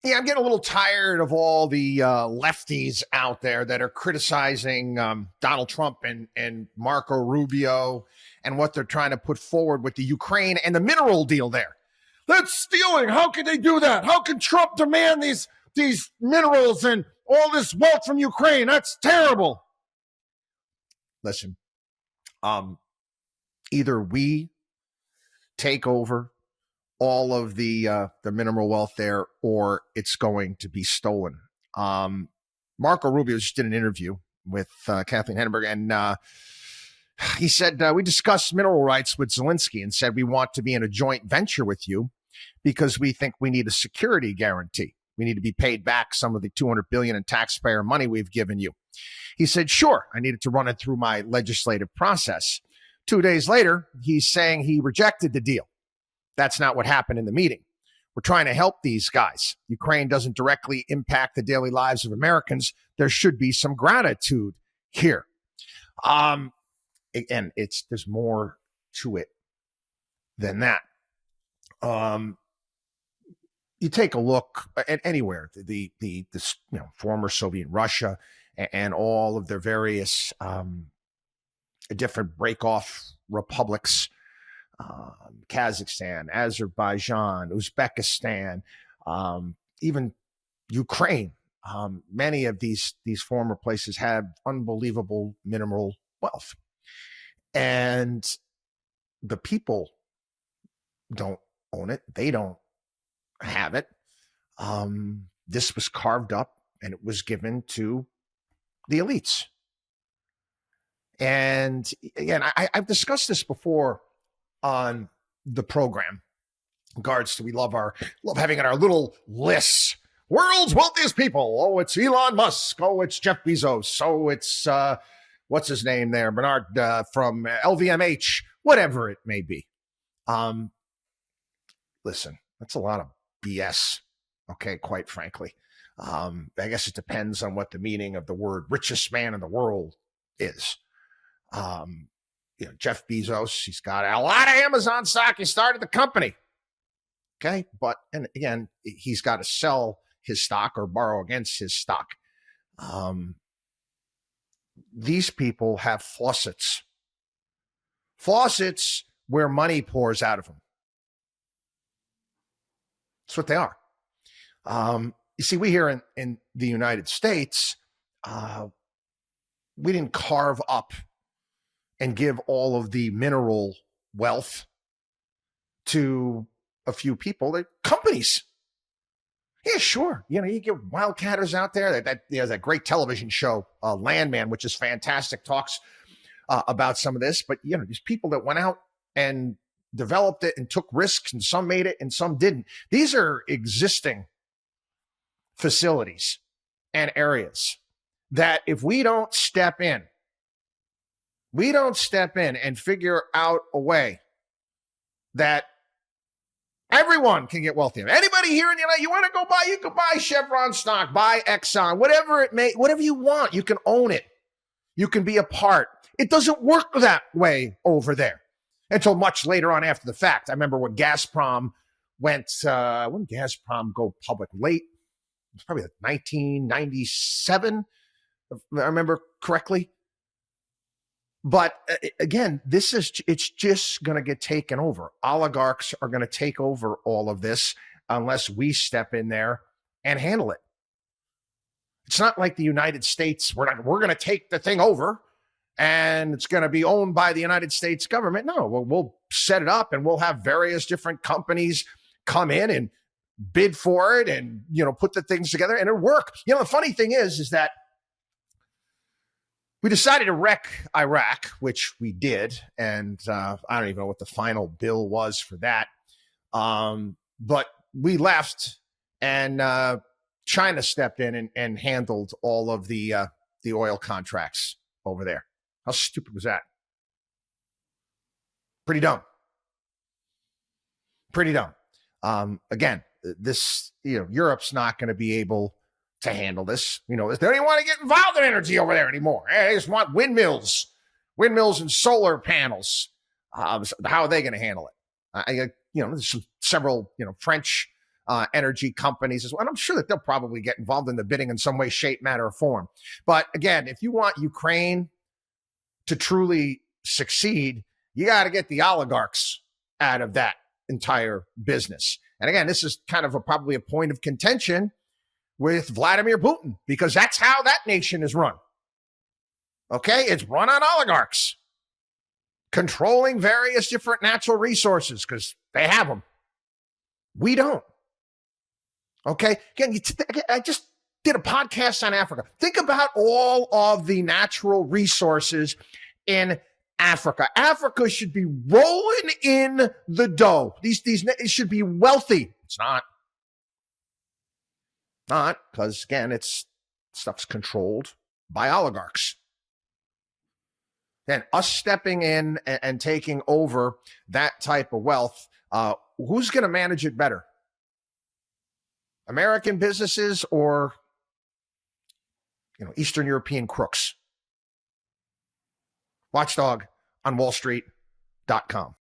Yeah, I'm getting a little tired of all the lefties out there that are criticizing Donald Trump and Marco Rubio and what they're trying to put forward with the Ukraine and the mineral deal there. That's stealing. How can they do that? How can Trump demand these minerals and all this wealth from Ukraine? That's terrible. Listen, either we take over all of the mineral wealth there, or it's going to be stolen. Marco Rubio just did an interview with Kathleen Henneberg, and he said, we discussed mineral rights with Zelensky and said we want to be in a joint venture with you because we think we need a security guarantee. We need to be paid back some of the $200 billion in taxpayer money we've given you. He said, sure, I needed to run it through my legislative process. 2 days later, he's saying he rejected the deal. That's not what happened in the meeting. We're trying to help these guys. Ukraine doesn't directly impact the daily lives of Americans. There should be some gratitude here. And there's more to it than that. You take a look at anywhere, the former Soviet Russia and all of their various different break-off republics, Kazakhstan, Azerbaijan, Uzbekistan, even Ukraine. Many of these former places have unbelievable mineral wealth. And the people don't own it. They don't have it. This was carved up and it was given to the elites. And again, I've discussed this before on the program. In regards to, we love having it our little lists. World's wealthiest people. Oh, it's Elon Musk. Oh, it's Jeff Bezos. Oh, it's what's his name there? Bernard from LVMH. Whatever it may be. Listen, that's a lot of BS. Okay, quite frankly. I guess it depends on what the meaning of the word richest man in the world is. Jeff Bezos, he's got a lot of Amazon stock. He started the company. Okay. But, and again, he's got to sell his stock or borrow against his stock. These people have faucets where money pours out of them. That's what they are. You see, we here in the United States, we didn't carve up and give all of the mineral wealth to a few people. They're companies. Yeah, sure. You get wildcatters out there. That great television show, Landman, which is fantastic, talks about some of this. But, these people that went out and developed it and took risks, and some made it and some didn't. These are existing facilities and areas that if we don't step in and figure out a way that everyone can get wealthy. Anybody here in the United, you want to go buy, you can buy Chevron stock, buy Exxon, whatever you want. You can own it. You can be a part. It doesn't work that way over there until much later on after the fact. I remember when Gazprom when Gazprom go public late, it was probably like 1997, if I remember correctly. But again, it's just going to get taken over. Oligarchs are going to take over all of this unless we step in there and handle it. It's not like the United States. We're going to take the thing over and it's going to be owned by the United States government. No, we'll set it up and we'll have various different companies come in and bid for it and, put the things together and it'll work. The funny thing is that we decided to wreck Iraq, which we did. And I don't even know what the final bill was for that. But we left and China stepped in and handled all of the oil contracts over there. How stupid was that? Pretty dumb. Again, this, Europe's not going to be able to handle this. They don't even want to get involved in energy over there anymore. They just want windmills and solar panels. How are they going to handle it? There's several, French energy companies as well. And I'm sure that they'll probably get involved in the bidding in some way, shape, manner, or form. But again, if you want Ukraine to truly succeed, you got to get the oligarchs out of that entire business. And again, this is kind of probably a point of contention with Vladimir Putin, because that's how that nation is run. Okay, it's run on oligarchs controlling various different natural resources because they have them. We don't. Okay, again, I just did a podcast on Africa. Think about all of the natural resources in Africa. Africa should be rolling in the dough. These it should be wealthy. It's not. Not, because again, stuff's controlled by oligarchs. And us stepping in and taking over that type of wealth, who's going to manage it better? American businesses or Eastern European crooks? WatchDog on wallstreet.com.